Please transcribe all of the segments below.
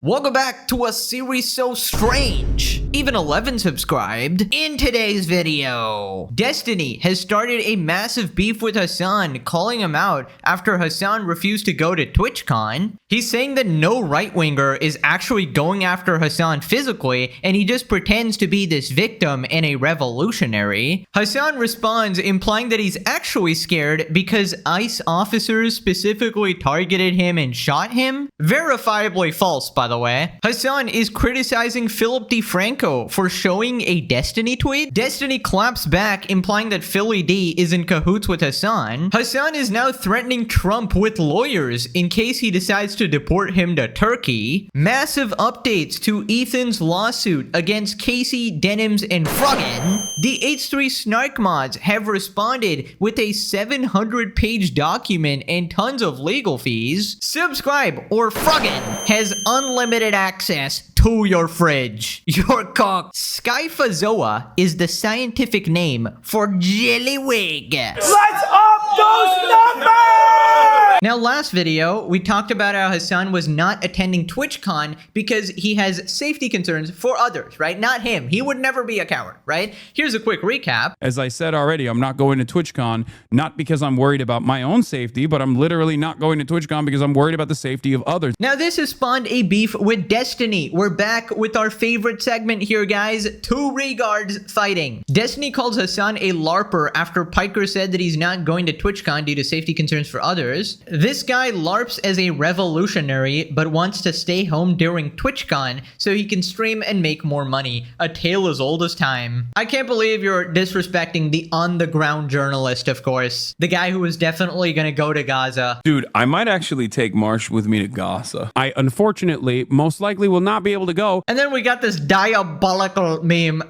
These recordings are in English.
Welcome back to a series so strange. Even 11 subscribed. In today's video, Destiny has started a massive beef with Hasan, calling him out after Hasan refused to go to TwitchCon. He's saying that no right-winger is actually going after Hasan physically, and he just pretends to be this victim and a revolutionary. Hasan responds, implying that he's actually scared because ICE officers specifically targeted him and shot him. Verifiably false, by the way. Hasan is criticizing Philip DeFranco for showing a Destiny tweet. Destiny claps back, implying that Philly D is in cahoots with Hasan. Hasan is now threatening Trump with lawyers in case he decides to deport him to Turkey. Massive updates to Ethan's lawsuit against Casey, Denims, and Froggen. The H3 Snark mods have responded with a 700-page document and tons of legal fees. Subscribe or Froggen has unlimited access to your fridge. Your cock. Skyphazoa is the scientific name for Jellywig. Let's up those numbers! Now, last video, we talked about how Hasan was not attending TwitchCon because he has safety concerns for others, right? Not him. He would never be a coward, right? Here's a quick recap. As I said already, I'm not going to TwitchCon, not because I'm worried about my own safety, but I'm literally not going to TwitchCon because I'm worried about the safety of others. Now, this has spawned a beef with Destiny. We're back with our favorite segment here, guys. Two regards fighting. Destiny calls Hasan a LARPer after Piker said that he's not going to TwitchCon due to safety concerns for others. This guy LARPs as a revolutionary, but wants to stay home during TwitchCon so he can stream and make more money. A tale as old as time. I can't believe you're disrespecting the on-the-ground journalist, of course. The guy who was definitely gonna go to Gaza. Dude, I might actually take Marsh with me to Gaza. I unfortunately most likely will not be able to go. And then we got this diabolical meme.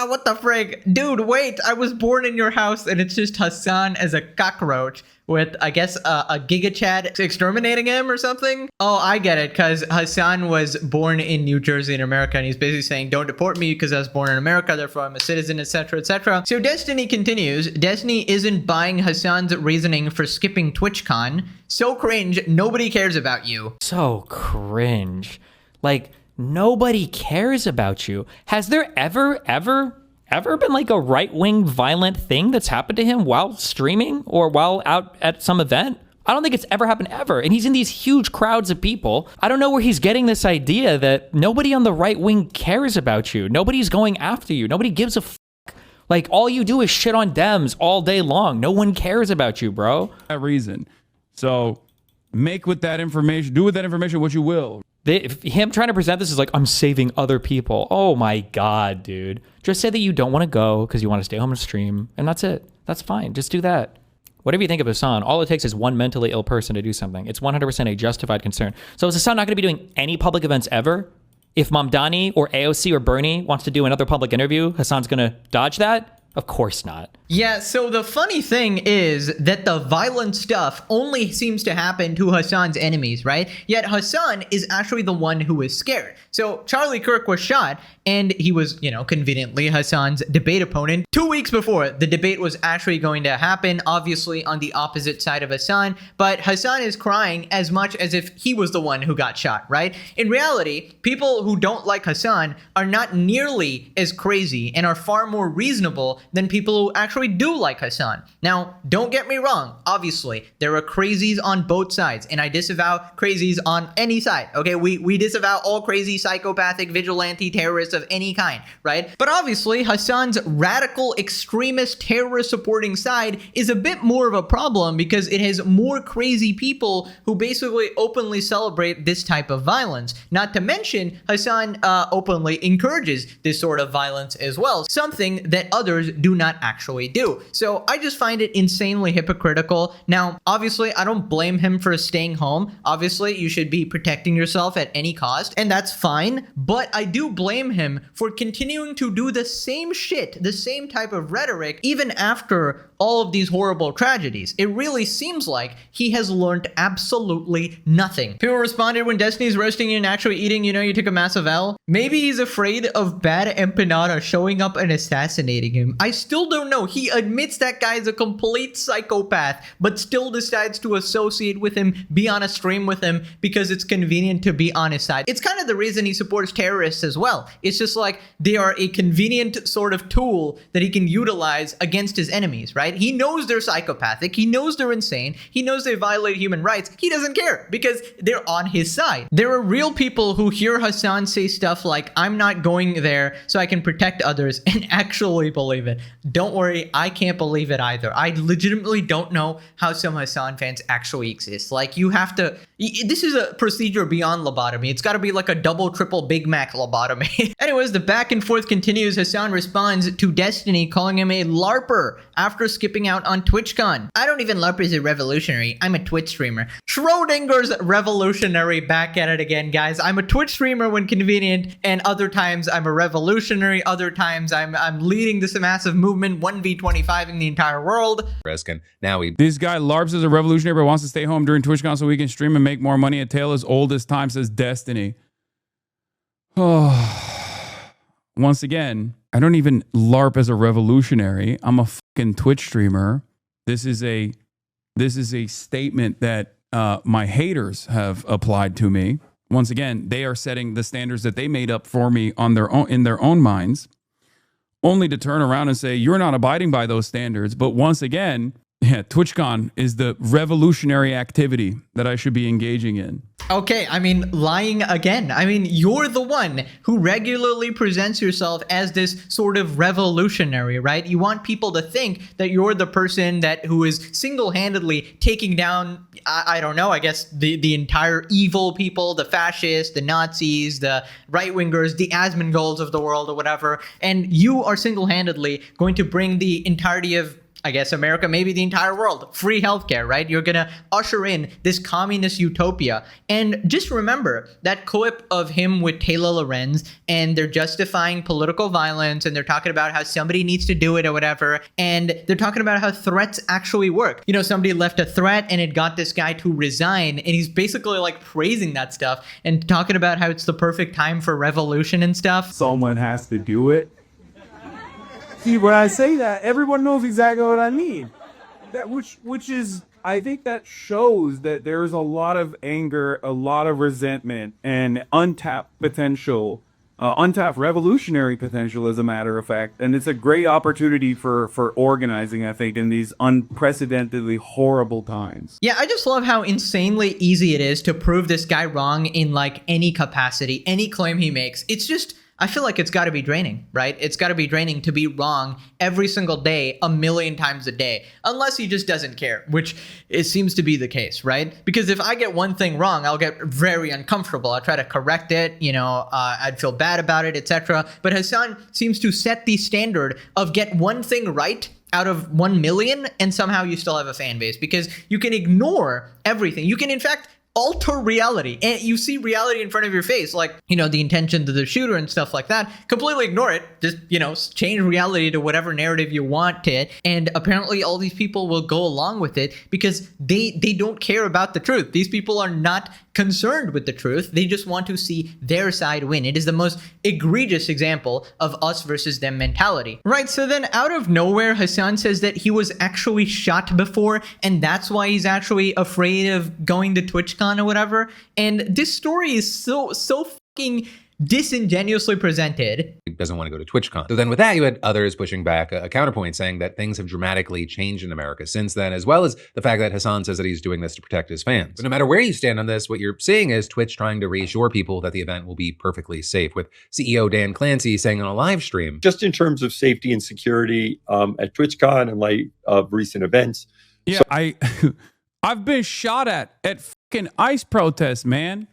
What the frig? Dude, wait, I was born in your house and it's just Hasan as a cockroach with, I guess, a Giga Chad exterminating him or something? Oh, I get it, because Hasan was born in New Jersey in America, and he's basically saying, don't deport me because I was born in America, therefore I'm a citizen, etc., etc. So Destiny continues. Destiny isn't buying Hasan's reasoning for skipping TwitchCon. So cringe, nobody cares about you. So cringe. Like, nobody cares about you. Has there ever been like a right-wing violent thing that's happened to him while streaming or while out at some event? I don't think it's ever happened ever. And he's in these huge crowds of people. I don't know where he's getting this idea that nobody on the right wing cares about you. Nobody's going after you. Nobody gives a f***. Like, all you do is shit on Dems all day long. No one cares about you, bro. That reason. So make with that information, do with that information what you will. Him trying to present this is like, I'm saving other people. Oh my God, dude. Just say that you don't want to go because you want to stay home and stream, and that's it. That's fine. Just do that. Whatever you think of Hasan, all it takes is one mentally ill person to do something. It's 100% a justified concern. So is Hasan not going to be doing any public events ever? If Mamdani or AOC or Bernie wants to do another public interview, Hasan's going to dodge that? Of course not. Yeah, so the funny thing is that the violent stuff only seems to happen to Hasan's enemies, right? Yet Hasan is actually the one who is scared. So Charlie Kirk was shot, and he was, conveniently Hasan's debate opponent 2 weeks before the debate was actually going to happen, obviously on the opposite side of Hasan, but Hasan is crying as much as if he was the one who got shot, right? In reality, people who don't like Hasan are not nearly as crazy and are far more reasonable than people who actually do like Hasan. Now, don't get me wrong. Obviously, there are crazies on both sides, and I disavow crazies on any side, okay? We disavow all crazy, psychopathic, vigilante terrorists of any kind, right? But obviously, Hasan's radical, extremist, terrorist-supporting side is a bit more of a problem because it has more crazy people who basically openly celebrate this type of violence. Not to mention, Hasan openly encourages this sort of violence as well, something that others do not actually do. So I just find it insanely hypocritical. Now, obviously, I don't blame him for staying home. Obviously, you should be protecting yourself at any cost, and that's fine. But I do blame him for continuing to do the same shit, the same type of rhetoric, even after all of these horrible tragedies. It really seems like he has learned absolutely nothing. People responded, when Destiny's roasting you and actually eating, you took a massive L. Maybe he's afraid of bad empanada showing up and assassinating him. I still don't know. He admits that guy is a complete psychopath, but still decides to associate with him, be on a stream with him, because it's convenient to be on his side. It's kind of the reason he supports terrorists as well. It's just like they are a convenient sort of tool that he can utilize against his enemies, right? He knows they're psychopathic. He knows they're insane. He knows they violate human rights. He doesn't care because they're on his side. There are real people who hear Hasan say stuff like, I'm not going there so I can protect others, and actually believe it. Don't worry, I can't believe it either. I legitimately don't know how some Hasan fans actually exist. Like, you have to, this is a procedure beyond lobotomy. It's got to be like a double, triple Big Mac lobotomy. Anyways, the back and forth continues. Hasan responds to Destiny, calling him a LARPer after skipping out on TwitchCon. I don't even LARP as a revolutionary. I'm a Twitch streamer. Schrodinger's revolutionary, back at it again, guys. I'm a Twitch streamer when convenient, and other times I'm a revolutionary. Other times I'm leading this massive movement, 1v25 in the entire world. And now This guy LARPs as a revolutionary but wants to stay home during TwitchCon so he can stream and make more money. A tale as old as time, says Destiny. Oh. Once again, I don't even LARP as a revolutionary. I'm a fucking Twitch streamer. This is a statement that my haters have applied to me. Once again, they are setting the standards that they made up for me on their own, in their own minds, only to turn around and say, you're not abiding by those standards. But once again, yeah, TwitchCon is the revolutionary activity that I should be engaging in. Okay, I mean, lying again. I mean, you're the one who regularly presents yourself as this sort of revolutionary, right? You want people to think that you're the person who is single-handedly taking down, I don't know, I guess the entire evil people, the fascists, the Nazis, the right-wingers, the Asmongols of the world or whatever, and you are single-handedly going to bring the entirety of, I guess, America, maybe the entire world, free healthcare, right? You're going to usher in this communist utopia. And just remember that clip of him with Taylor Lorenz, and they're justifying political violence, and they're talking about how somebody needs to do it or whatever. And they're talking about how threats actually work. Somebody left a threat and it got this guy to resign. And he's basically like praising that stuff and talking about how it's the perfect time for revolution and stuff. Someone has to do it. See, when I say that, everyone knows exactly what I mean. That which is, I think that shows that there's a lot of anger, a lot of resentment, and untapped potential, untapped revolutionary potential, as a matter of fact. And it's a great opportunity for organizing, I think, in these unprecedentedly horrible times. Yeah, I just love how insanely easy it is to prove this guy wrong in like any capacity, any claim he makes. It's just, I feel like it's got to be draining, right? It's got to be draining to be wrong every single day, 1,000,000 times a day, unless he just doesn't care, which it seems to be the case, right? Because if I get one thing wrong, I'll get very uncomfortable. I'll try to correct it, I'd feel bad about it, etc. But Hasan seems to set the standard of get one thing right out of 1,000,000 and somehow you still have a fan base, because you can ignore everything. You can, in fact, alter reality, and you see reality in front of your face, like, the intentions of the shooter and stuff like that. Completely ignore it. Just, change reality to whatever narrative you want it. And apparently all these people will go along with it because they don't care about the truth. These people are not concerned with the truth. They just want to see their side win. It is the most egregious example of us versus them mentality. Right, so then out of nowhere, Hasan says that he was actually shot before, and that's why he's actually afraid of going to TwitchCon or whatever. And this story is so fucking disingenuously presented. he doesn't want to go to TwitchCon. So then with that, you had others pushing back a counterpoint saying that things have dramatically changed in America since then, as well as the fact that Hasan says that he's doing this to protect his fans. But no matter where you stand on this, what you're seeing is Twitch trying to reassure people that the event will be perfectly safe, with CEO Dan Clancy saying on a live stream, just in terms of safety and security at TwitchCon in light of recent events. Yeah, I've been shot at fucking ICE protests, man.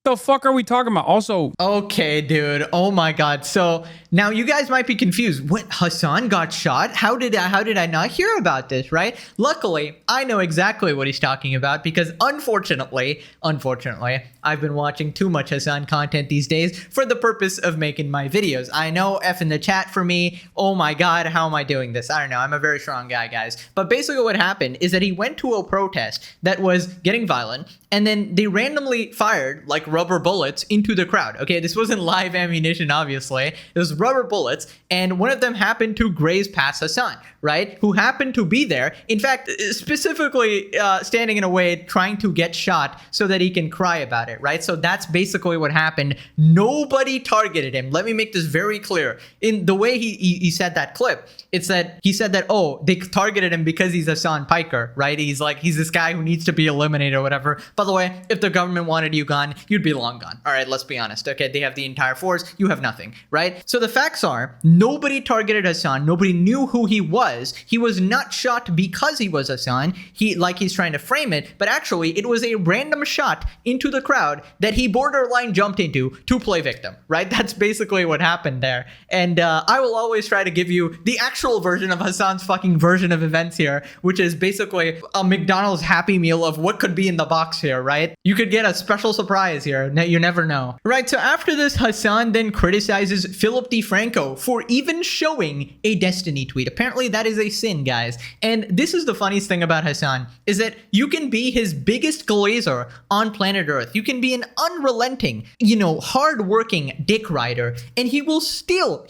The fuck are we talking about? Also, okay, dude. Oh my god. So now you guys might be confused. What, Hasan got shot? How did I not hear about this, right? Luckily, I know exactly what he's talking about because unfortunately, I I've been watching too much Hasan content these days for the purpose of making my videos. I know, F in the chat for me. Oh my god, how am I doing this? I don't know. I'm a very strong guy, guys. But basically what happened is that he went to a protest that was getting violent, and then they randomly fired like rubber bullets into the crowd. Okay, this wasn't live ammunition, obviously. It was rubber bullets, and one of them happened to graze past Hasan, right? Who happened to be there. In fact, specifically standing in a way trying to get shot so that he can cry about it, right? So that's basically what happened. Nobody targeted him. Let me make this very clear. In the way he said that clip, it's that he said that, oh, they targeted him because he's Hasan Piker, right? He's this guy who needs to be eliminated or whatever. By the way, if the government wanted you gone, you'd be long gone. All right, let's be honest. Okay, they have the entire force. You have nothing, right? So the facts are, nobody targeted Hasan. Nobody knew who he was. He was not shot because he was Hasan. He's trying to frame it, but actually it was a random shot into the crowd that he borderline jumped into to play victim, right? That's basically what happened there. And I will always try to give you the actual version of Hasan's fucking version of events here, which is basically a McDonald's Happy Meal of what could be in the box here, right? You could get a special surprise here. You never know. Right, so after this, Hasan then criticizes Philip DeFranco for even showing a Destiny tweet. Apparently that is a sin, guys. And this is the funniest thing about Hasan, is that you can be his biggest glazer on planet Earth. You can be an unrelenting, hard-working dick rider, and he will still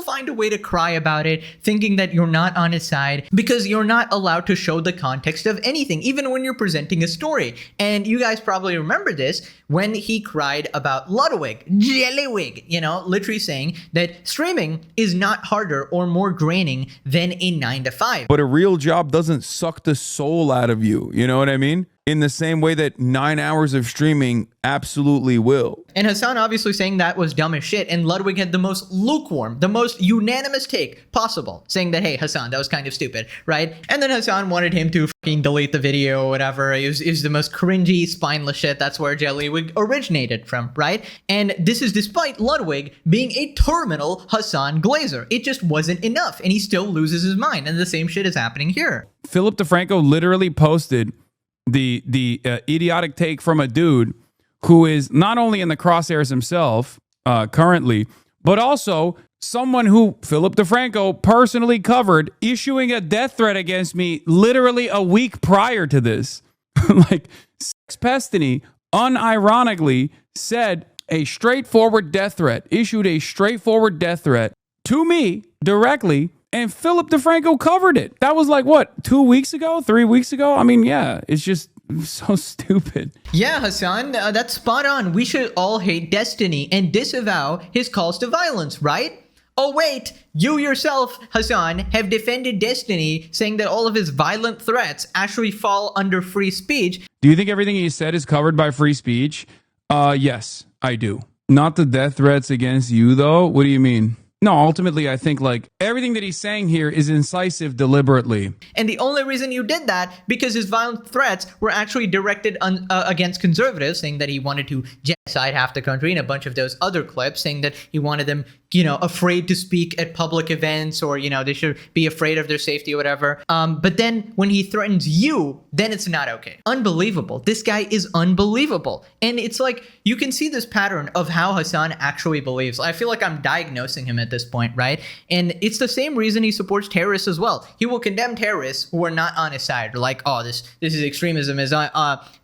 find a way to cry about it, thinking that you're not on his side, because you're not allowed to show the context of anything, even when you're presenting a story. And you guys probably remember this when he cried about Ludwig, Jellywig, literally saying that streaming is not harder or more draining than a 9-to-5. But a real job doesn't suck the soul out of you. You know what I mean? In the same way that 9 hours of streaming absolutely will. And Hasan obviously saying that was dumb as shit, and Ludwig had the most lukewarm, the most unanimous take possible, saying that, hey, Hasan, that was kind of stupid, right? And then Hasan wanted him to fucking delete the video or whatever. It was the most cringy, spineless shit. That's where Jellywig originated from, right? And this is despite Ludwig being a terminal Hasan glazer. It just wasn't enough, and he still loses his mind, and the same shit is happening here. Philip DeFranco literally posted the idiotic take from a dude who is not only in the crosshairs himself currently, but also someone who Philip DeFranco personally covered, issuing a death threat against me literally a week prior to this. Like, Sex Pestany unironically said a straightforward death threat, issued a straightforward death threat to me directly, and Philip DeFranco covered it. That was like, what, 2 weeks ago, 3 weeks ago? I mean, yeah, it's just so stupid. Yeah, Hasan, that's spot on. We should all hate Destiny and disavow his calls to violence, right? Oh, wait, you yourself, Hasan, have defended Destiny, saying that all of his violent threats actually fall under free speech. Do you think everything he said is covered by free speech? Yes, I do. Not the death threats against you, though. What do you mean? No, ultimately, I think like everything that he's saying here is incisive deliberately. And the only reason you did that because his violent threats were actually directed against conservatives, saying that he wanted to genocide half the country, and a bunch of those other clips saying that he wanted them, afraid to speak at public events, or, they should be afraid of their safety or whatever. But then when he threatens you, then it's not okay. Unbelievable. This guy is unbelievable. And it's like, you can see this pattern of how Hasan actually believes. I feel like I'm diagnosing him at this point, right? And it's the same reason he supports terrorists as well. He will condemn terrorists who are not on his side. Like, oh, this is extremism, is not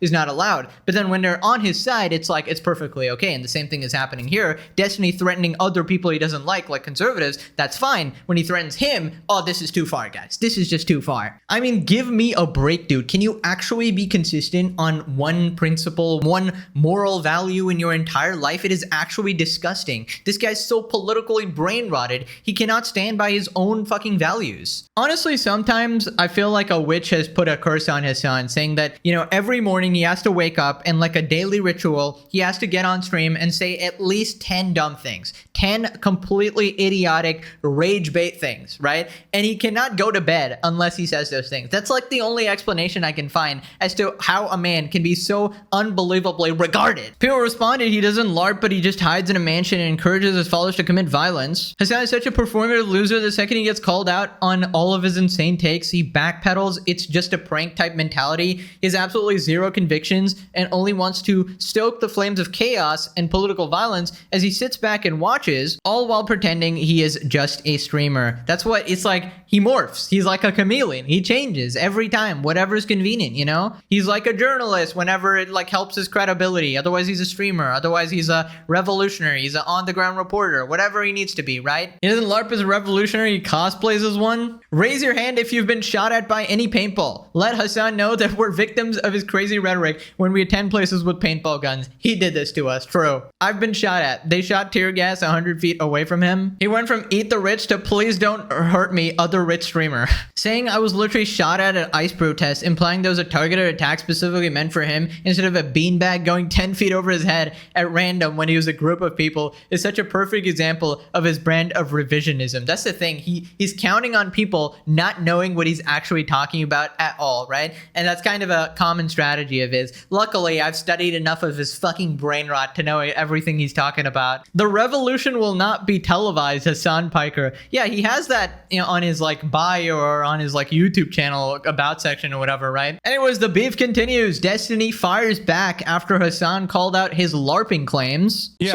allowed. But then when they're on his side, it's like, it's perfectly okay. And the same thing is happening here. Destiny threatening other people he doesn't like conservatives, that's fine. When he threatens him, oh, this is too far, guys. This is just too far. I mean, give me a break, dude. Can you actually be consistent on one principle, one moral value in your entire life? It is actually disgusting. This guy's so politically brain rotted, he cannot stand by his own fucking values. Honestly, sometimes I feel like a witch has put a curse on Hasan, saying that, every morning he has to wake up and, like a daily ritual, he has to get on stream and say at least 10 dumb things. 10 completely idiotic rage bait things, right? And he cannot go to bed unless he says those things. That's like the only explanation I can find as to how a man can be so unbelievably regarded. People responded, he doesn't LARP, but he just hides in a mansion and encourages his followers to commit violence. streamers. Hasan is such a performative loser. The second he gets called out on all of his insane takes, he backpedals. It's just a prank type mentality. He has absolutely zero convictions and only wants to stoke the flames of chaos and political violence as he sits back and watches, all while pretending he is just a streamer. That's what it's like. He morphs. He's like a chameleon. He changes every time, whatever's convenient, you know? He's like a journalist whenever it like helps his credibility. Otherwise, he's a streamer. Otherwise, he's a revolutionary. He's an on-the-ground reporter. Whatever he needs to be, right? He doesn't LARP as a revolutionary. He cosplays as one. Raise your hand if you've been shot at by any paintball. Let Hasan know that we're victims of his crazy rhetoric when we attend places with paintball guns. He did this to us. True. I've been shot at. They shot tear gas 100 feet away from him. He went from eat the rich to please don't hurt me, other rich streamer. Saying I was literally shot at an ICE protest, implying there was a targeted attack specifically meant for him instead of a beanbag going 10 feet over his head at random when he was a group of people is such a perfect example of his brand of revisionism. That's the thing. He's counting on people not knowing what he's actually talking about at all, right? And that's kind of a common strategy of his. Luckily, I've studied enough of his fucking brain rot to know everything he's talking about. The revolution will not be televised, Hasan Piker. Yeah, he has that, you know, on his like bio or on his like YouTube channel about section or whatever, right? Anyways, the beef continues. Destiny fires back after Hasan called out his LARPing claims. Yeah,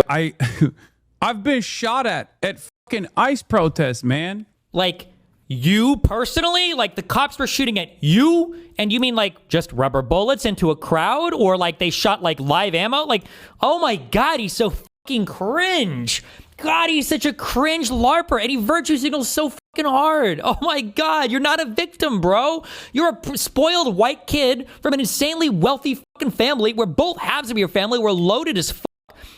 I've been shot at fucking ICE protests, man. Like, you personally? Like, the cops were shooting at you? And you mean, like, just rubber bullets into a crowd? Or, like, they shot, like, live ammo? Like, oh my God, he's so fucking cringe. God, he's such a cringe LARPer. And he virtue signals so fucking hard. Oh my God, you're not a victim, bro. You're a spoiled white kid from an insanely wealthy fucking family where both halves of your family were loaded as fuck.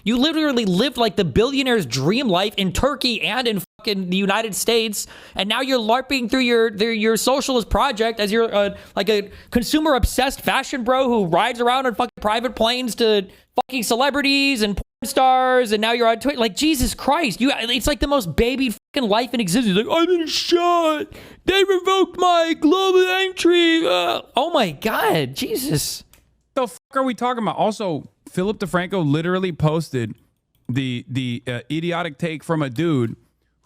You literally lived like the billionaire's dream life in Turkey and in fucking the United States, and now you're LARPing through your socialist project as you're like a consumer obsessed fashion bro who rides around on fucking private planes to fucking celebrities and porn stars, and now you're on Twitter. Like, Jesus Christ, it's like the most baby fucking life in existence. Like, I've been shot. They revoked my global entry. Oh my God, Jesus. The fuck are we talking about? Also, Philip DeFranco literally posted the idiotic take from a dude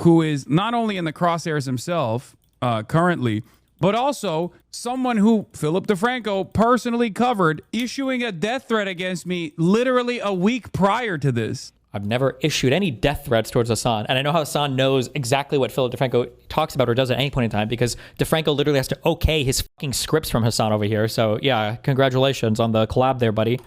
who is not only in the crosshairs himself currently, but also someone who Philip DeFranco personally covered issuing a death threat against me literally a week prior to this. I've never issued any death threats towards Hasan. And I know Hasan knows exactly what Philip DeFranco talks about or does at any point in time because DeFranco literally has to okay his fucking scripts from Hasan over here. So yeah, congratulations on the collab there, buddy.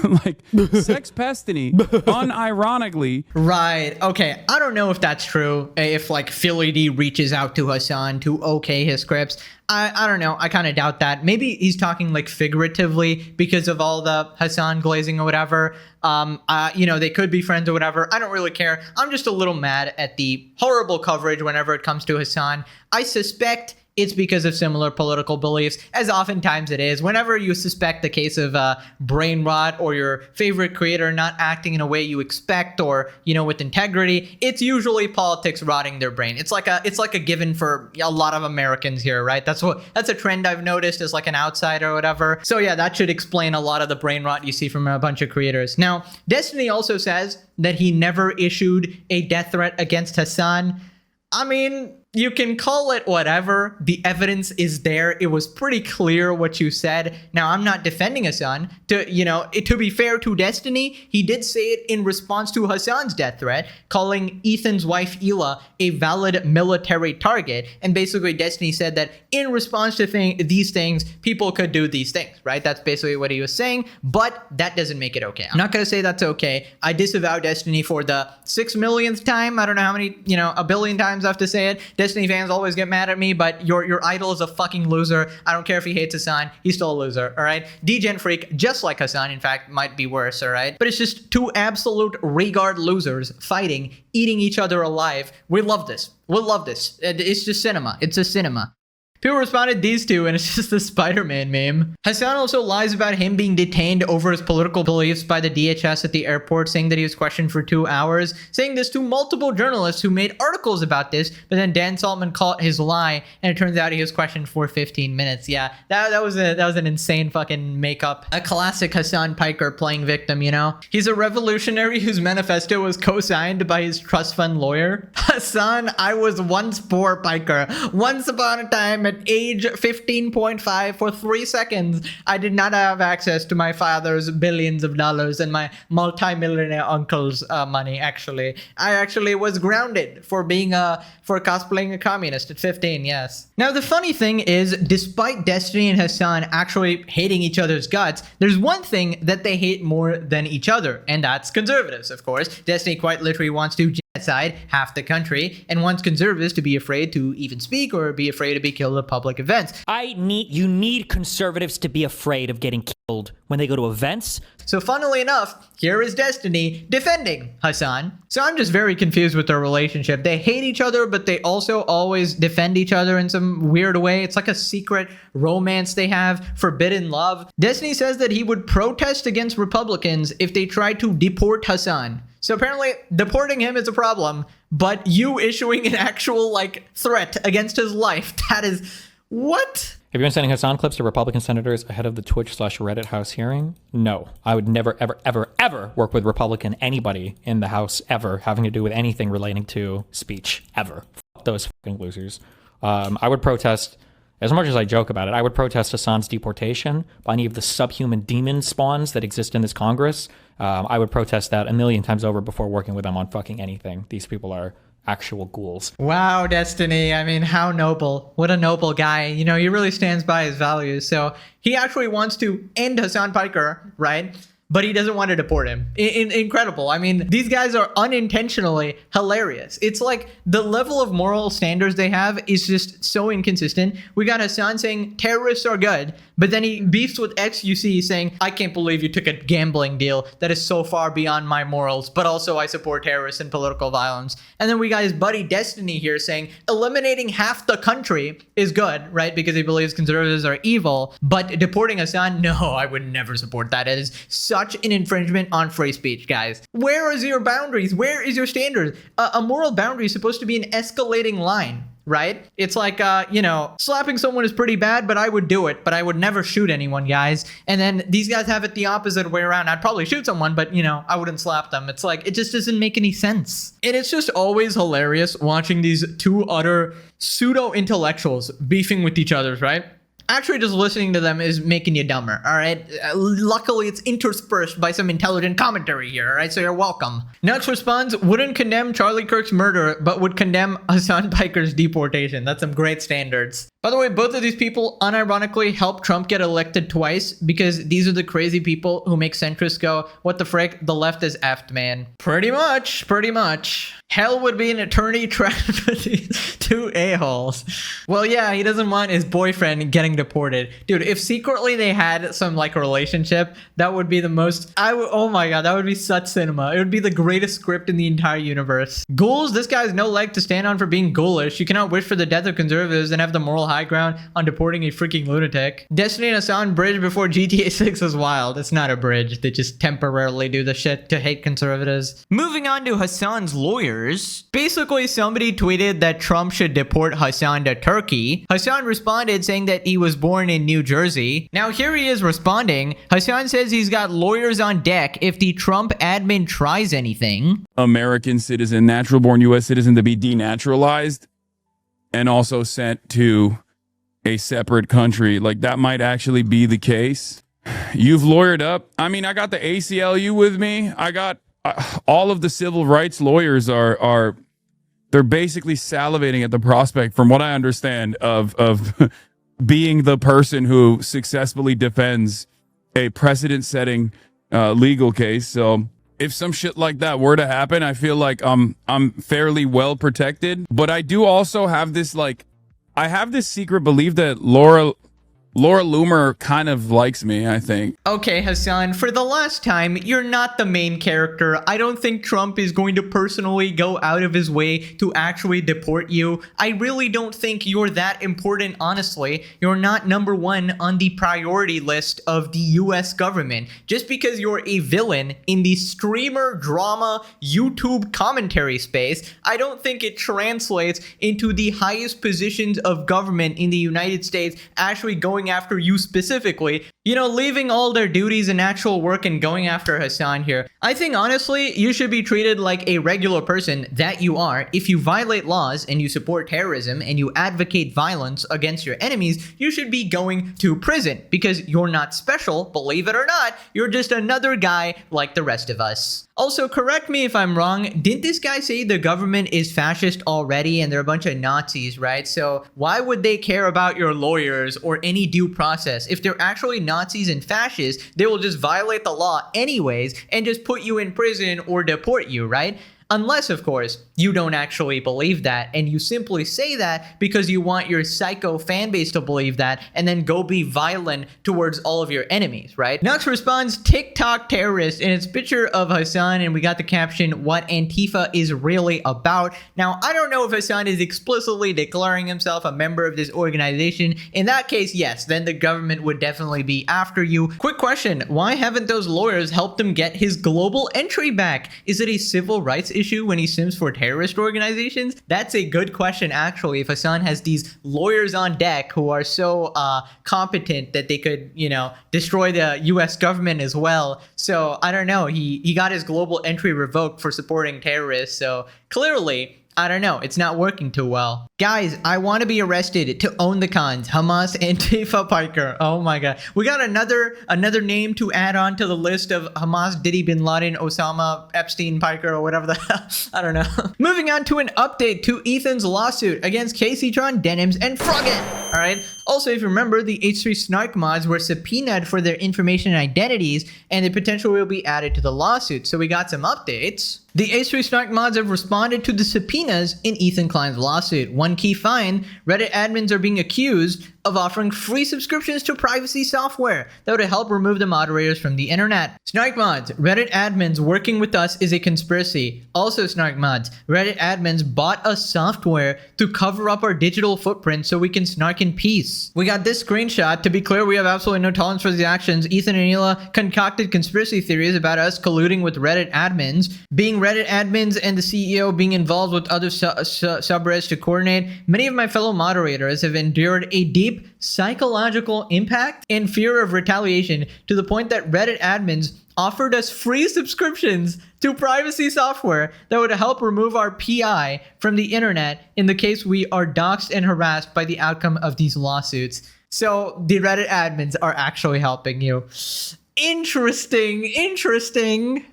Like, Sex Pestiny, unironically. Right. Okay. I don't know if that's true. If like Philly D reaches out to Hasan to okay his scripts. I don't know. I kind of doubt that. Maybe he's talking like figuratively because of all the Hasan glazing or whatever. You know, they could be friends or whatever. I don't really care. I'm just a little mad at the horrible coverage whenever it comes to Hasan. I suspect it's because of similar political beliefs, as oftentimes it is. Whenever you suspect the case of brain rot or your favorite creator not acting in a way you expect or, you know, with integrity, it's usually politics rotting their brain. It's like a given for a lot of Americans here, right? That's a trend I've noticed as like an outsider or whatever. So yeah, that should explain a lot of the brain rot you see from a bunch of creators. Now, Destiny also says that he never issued a death threat against Hasan. I mean, you can call it whatever. The evidence is there. It was pretty clear what you said. Now, I'm not defending Hasan. To be fair to Destiny, he did say it in response to Hasan's death threat, calling Ethan's wife Ela a valid military target. And basically, Destiny said that in response to these things, people could do these things, right? That's basically what he was saying, but that doesn't make it okay. I'm not going to say that's okay. I disavow Destiny for the 6 millionth time. I don't know how many, a billion times I have to say it. Destiny fans always get mad at me, but your idol is a fucking loser. I don't care if he hates Hasan. He's still a loser, all right? Degen Freak, just like Hasan, in fact, might be worse, all right? But it's just two absolute regard losers fighting, eating each other alive. We love this. We'll love this. It's just cinema. It's a cinema. People responded these two, and it's just the Spider-Man meme. Hasan also lies about him being detained over his political beliefs by the DHS at the airport, saying that he was questioned for 2 hours, saying this to multiple journalists who made articles about this, but then Dan Saltman caught his lie, and it turns out he was questioned for 15 minutes. Yeah, that was an insane fucking makeup. A classic Hasan Piker playing victim, you know? He's a revolutionary whose manifesto was co-signed by his trust fund lawyer. Hasan, I was once poor Piker. Once upon a time, at age 15.5, for 3 seconds, I did not have access to my father's billions of dollars and my multi-millionaire uncle's money, actually. I actually was grounded for cosplaying a communist at 15, yes. Now, the funny thing is, despite Destiny and Hasan actually hating each other's guts, there's one thing that they hate more than each other, and that's conservatives, of course. Destiny quite literally wants to genocide half the country and wants conservatives to be afraid to even speak or be afraid to be killed at public events. You need conservatives to be afraid of getting killed when they go to events. So funnily enough, here is Destiny defending Hasan. So I'm just very confused with their relationship. They hate each other, but they also always defend each other in some weird way. It's like a secret romance they have, forbidden love. Destiny says that he would protest against Republicans if they tried to deport Hasan. So apparently deporting him is a problem, but you issuing an actual threat against his life, that is what? Have you been sending Hasan clips to Republican senators ahead of the Twitch/Reddit House hearing? No. I would never, ever, ever, ever work with Republican anybody in the House ever having to do with anything relating to speech, ever. Fuck those fucking losers. I would protest, as much as I joke about it, I would protest Hasan's deportation by any of the subhuman demon spawns that exist in this Congress. I would protest that a million times over before working with them on fucking anything. These people are actual ghouls. Wow, Destiny. I mean, how noble. What a noble guy. You know, he really stands by his values. So he actually wants to end Hasan Piker, right? But he doesn't want to deport him. Incredible. I mean, these guys are unintentionally hilarious. It's like the level of moral standards they have is just so inconsistent. We got Hasan saying terrorists are good, but then he beefs with XUC saying, I can't believe you took a gambling deal that is so far beyond my morals, but also I support terrorists and political violence. And then we got his buddy Destiny here saying eliminating half the country is good, right? Because he believes conservatives are evil, but deporting Hasan, no, I would never support that. It is such an infringement on free speech, guys. Where is your boundaries? Where is your standard? A moral boundary is supposed to be an escalating line, right? It's like, slapping someone is pretty bad, but I would do it. But I would never shoot anyone, guys. And then these guys have it the opposite way around. I'd probably shoot someone, but, I wouldn't slap them. It's like, it just doesn't make any sense. And it's just always hilarious watching these two utter pseudo-intellectuals beefing with each other, right? Actually, just listening to them is making you dumber, all right? Luckily, it's interspersed by some intelligent commentary here, all right? So you're welcome. Nux responds, wouldn't condemn Charlie Kirk's murder, but would condemn Hasan Piker's deportation. That's some great standards. By the way, both of these people unironically helped Trump get elected twice because these are the crazy people who make centrists go, what the frick, the left is effed, man. Pretty much. Hell would be an eternity trapped with these two a-holes. Well, yeah, he doesn't want his boyfriend getting deported. Dude, if secretly they had some relationship, that would be the most, oh my god, that would be such cinema. It would be the greatest script in the entire universe. Ghouls, this guy has no leg to stand on for being ghoulish. You cannot wish for the death of conservatives and have the moral high ground on deporting a freaking lunatic. Destiny and Hasan bridge before GTA 6 is wild. It's not a bridge. They just temporarily do the shit to hate conservatives. Moving on to Hasan's lawyers. Basically, somebody tweeted that Trump should deport Hasan to Turkey. Hasan responded saying that he was born in New Jersey. Now here he is responding. Hasan says he's got lawyers on deck if the Trump admin tries anything. American citizen, natural born U.S. citizen to be denaturalized and also sent to a separate country. That might actually be the case. You've lawyered up. I mean, I got the ACLU with me. I got all of the civil rights lawyers are they're basically salivating at the prospect, from what I understand, of being the person who successfully defends a precedent-setting legal case. So if some shit like that were to happen, I feel like I'm fairly well protected. But I do also have this I have this secret belief that Laura Loomer kind of likes me, I think. Okay, Hasan, for the last time, you're not the main character. I don't think Trump is going to personally go out of his way to actually deport you. I really don't think you're that important, honestly. You're not number one on the priority list of the US government. Just because you're a villain in the streamer drama YouTube commentary space, I don't think it translates into the highest positions of government in the United States actually going after you specifically. You know, leaving all their duties and actual work and going after Hasan here. I think honestly, you should be treated like a regular person that you are. If you violate laws and you support terrorism and you advocate violence against your enemies, you should be going to prison because you're not special, believe it or not. You're just another guy like the rest of us. Also, correct me if I'm wrong, didn't this guy say the government is fascist already and they're a bunch of Nazis, right? So why would they care about your lawyers or any due process? If they're actually Nazis and fascists, they will just violate the law anyways and just put you in prison or deport you, right? Unless, of course, you don't actually believe that and you simply say that because you want your psycho fan base to believe that and then go be violent towards all of your enemies, right? Nux responds TikTok terrorist in its picture of Hasan, and we got the caption, "What Antifa is really about." Now, I don't know if Hasan is explicitly declaring himself a member of this organization. In that case, yes, then the government would definitely be after you. Quick question, why haven't those lawyers helped him get his global entry back? Is it a civil rights issue when he sims for terrorist organizations? That's a good question, actually. If Hasan has these lawyers on deck who are so competent that they could, you know, destroy the US government as well. So I don't know. He got his global entry revoked for supporting terrorists. So clearly, I don't know. It's not working too well. Guys, I want to be arrested to own the cons. Hamas, Antifa, Piker. Oh my god. We got another name to add on to the list of Hamas, Diddy, Bin Laden, Osama, Epstein, Piker, or whatever the hell. I don't know. Moving on to an update to Ethan's lawsuit against Casey Tron, Denims, and Froggen. Alright. Also, if you remember, the H3 Snark mods were subpoenaed for their information and identities, and they potentially will be added to the lawsuit. So we got some updates. The H3 Snark mods have responded to the subpoenas in Ethan Klein's lawsuit. One key find, Reddit admins are being accused of offering free subscriptions to privacy software that would help remove the moderators from the internet. Snark mods, Reddit admins working with us is a conspiracy. Also Snark mods, Reddit admins bought us software to cover up our digital footprint so we can snark in peace. We got this screenshot. To be clear, we have absolutely no tolerance for these actions. Ethan and Hila concocted conspiracy theories about us colluding with Reddit admins, being Reddit admins and the CEO being involved with other subreddits to coordinate. Many of my fellow moderators have endured a deep psychological impact and fear of retaliation to the point that Reddit admins offered us free subscriptions to privacy software that would help remove our PI from the internet in the case we are doxxed and harassed by the outcome of these lawsuits. So the Reddit admins are actually helping you. Interesting.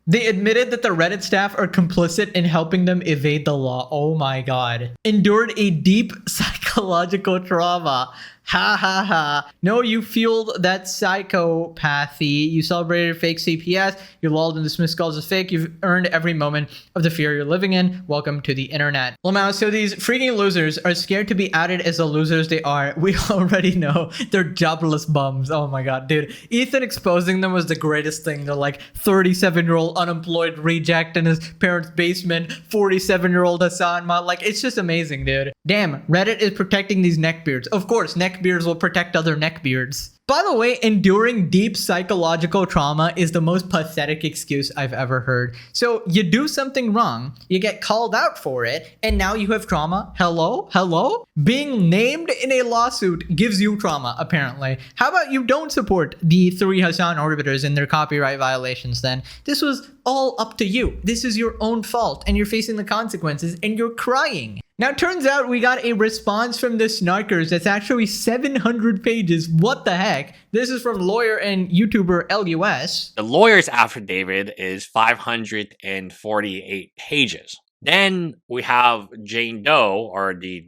They admitted that the Reddit staff are complicit in helping them evade the law. Oh my god. Endured a deep psychological trauma. Ha ha ha. No, you fueled that psychopathy. You celebrated fake CPS. You lulled and dismissed calls as fake. You've earned every moment of the fear you're living in. Welcome to the internet. Lamau, so these freaking losers are scared to be outed as the losers they are. We already know they're jobless bums. Oh my god, dude. Ethan exposing them was the greatest thing. They're like 37-year-old unemployed reject in his parents' basement, 47-year-old Hasan mod. Like, it's just amazing, dude. Damn, Reddit is protecting these neckbeards. Of course, neckbeards will protect other neckbeards. By the way, enduring deep psychological trauma is the most pathetic excuse I've ever heard. So you do something wrong, you get called out for it, and now you have trauma? Hello? Being named in a lawsuit gives you trauma, apparently. How about you don't support the 3 Hasan orbiters and their copyright violations then? This was all up to you. This is your own fault, and you're facing the consequences, and you're crying. Now, it turns out we got a response from the Snarkers that's actually 700 pages. What the heck? This is from lawyer and YouTuber LUS. The lawyer's affidavit is 548 pages. Then we have Jane Doe, or the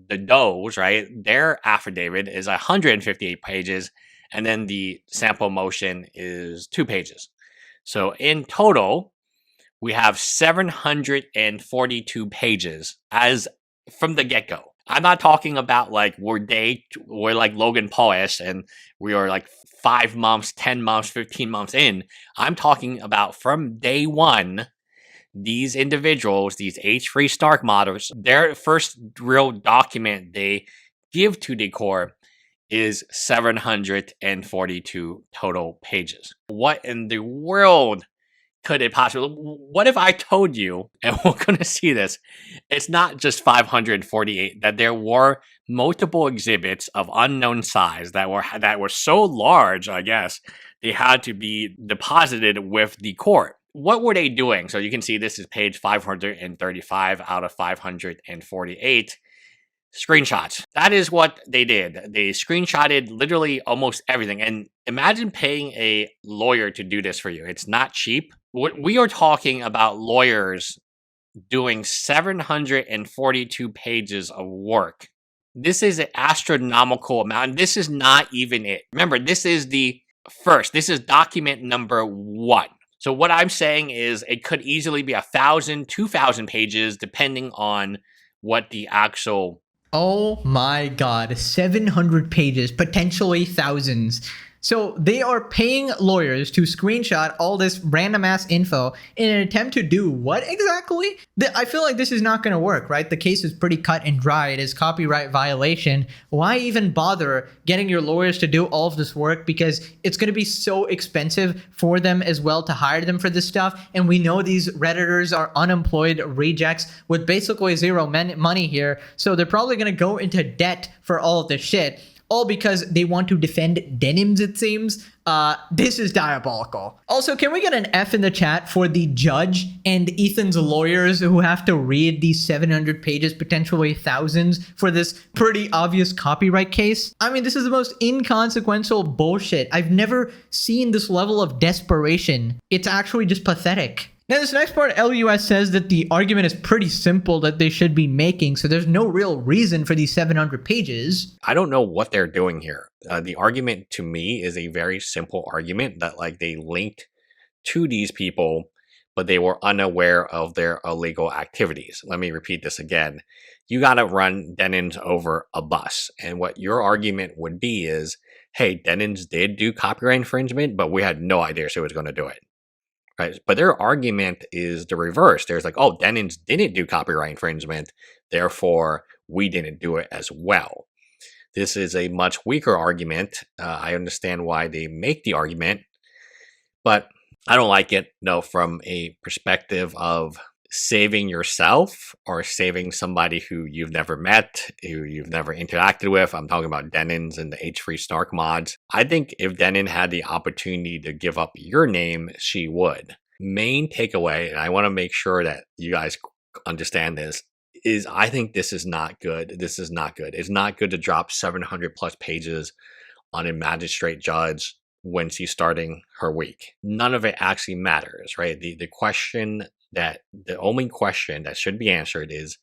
Does, right? Their affidavit is 158 pages, and then the sample motion is 2 pages. So in total, we have 742 pages as from the get-go. I'm not talking about like we're like Logan Paul-ish and we are like 5 months, 10 months, 15 months in. I'm talking about from day one, these individuals, these H3 Stark models, their first real document they give to the core is 742 total pages. What in the world could it possibly? What if I told you, and we're going to see this, it's not just 548, that there were multiple exhibits of unknown size that were so large, I guess, they had to be deposited with the court. What were they doing? So you can see this is page 535 out of 548. Screenshots. That is what they did. They screenshotted literally almost everything. And imagine paying a lawyer to do this for you. It's not cheap. We are talking about lawyers doing 742 pages of work. This is an astronomical amount. And this is not even it. Remember, this is the first. This is document number 1. So what I'm saying is it could easily be 1,000, 2,000 pages, depending on what the actual... Oh my god, 700 pages, potentially thousands. So they are paying lawyers to screenshot all this random ass info in an attempt to do what exactly? I feel like this is not going to work, right? The case is pretty cut and dry. It is copyright violation. Why even bother getting your lawyers to do all of this work? Because it's going to be so expensive for them as well to hire them for this stuff. And we know these Redditors are unemployed rejects with basically zero money here. So they're probably going to go into debt for all of this shit. All because they want to defend denims, it seems. This is diabolical. Also, can we get an F in the chat for the judge and Ethan's lawyers who have to read these 700 pages, potentially thousands, for this pretty obvious copyright case? I mean, this is the most inconsequential bullshit. I've never seen this level of desperation. It's actually just pathetic. Now, this next part, LUS says that the argument is pretty simple that they should be making, so there's no real reason for these 700 pages. I don't know what they're doing here. The argument to me is a very simple argument that like they linked to these people, but they were unaware of their illegal activities. Let me repeat this again. You got to run Denins over a bus. And what your argument would be is, hey, Denins did do copyright infringement, but we had no idea she was going to do it. Right. But their argument is the reverse. There's like, oh, Denins didn't do copyright infringement, therefore we didn't do it as well. This is a much weaker argument. I understand why they make the argument, but I don't like it, no, from a perspective of saving yourself or saving somebody who you've never met, who you've never interacted with. I'm talking about Denins and the H3 Stark mods. I think if Denin had the opportunity to give up your name, she would. Main takeaway, and I want to make sure that you guys understand this, is I think this is not good. This is not good. It's not good to drop 700 plus pages on a magistrate judge when she's starting her week. None of it actually matters, right? The only question that should be answered is,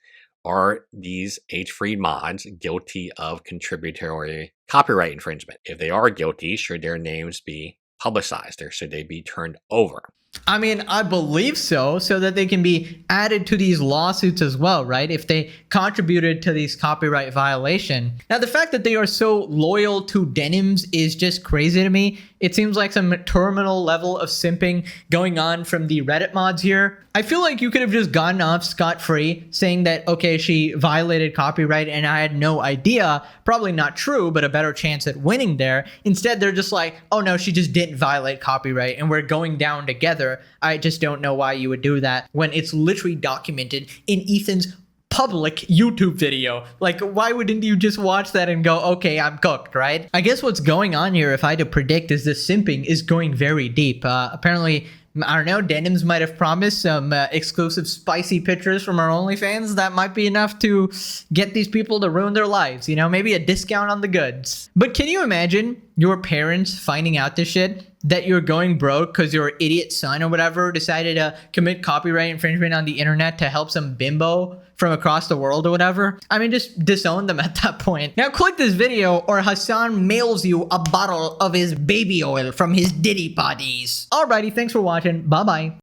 are these H3 mods guilty of contributory copyright infringement? If they are guilty, should their names be publicized or should they be turned over? I mean, I believe so that they can be added to these lawsuits as well, right? If they contributed to these copyright violation. Now, the fact that they are so loyal to denims is just crazy to me. It seems like some terminal level of simping going on from the Reddit mods here. I feel like you could have just gotten off scot-free saying that, okay, she violated copyright and I had no idea. Probably not true, but a better chance at winning there. Instead, they're just like, oh no, she just didn't violate copyright and we're going down together. I just don't know why you would do that when it's literally documented in Ethan's public YouTube video. Like, why wouldn't you just watch that and go, okay, I'm cooked, right? I guess what's going on here, if I had to predict, is the simping is going very deep. Apparently, I don't know, Denims might have promised some exclusive spicy pictures from our OnlyFans. That might be enough to get these people to ruin their lives, you know, maybe a discount on the goods. But can you imagine your parents finding out this shit? That you're going broke because your idiot son or whatever decided to commit copyright infringement on the internet to help some bimbo from across the world or whatever. I mean, just disown them at that point. Now click this video or Hasan mails you a bottle of his baby oil from his Diddy potties. Alrighty, thanks for watching. Bye-bye.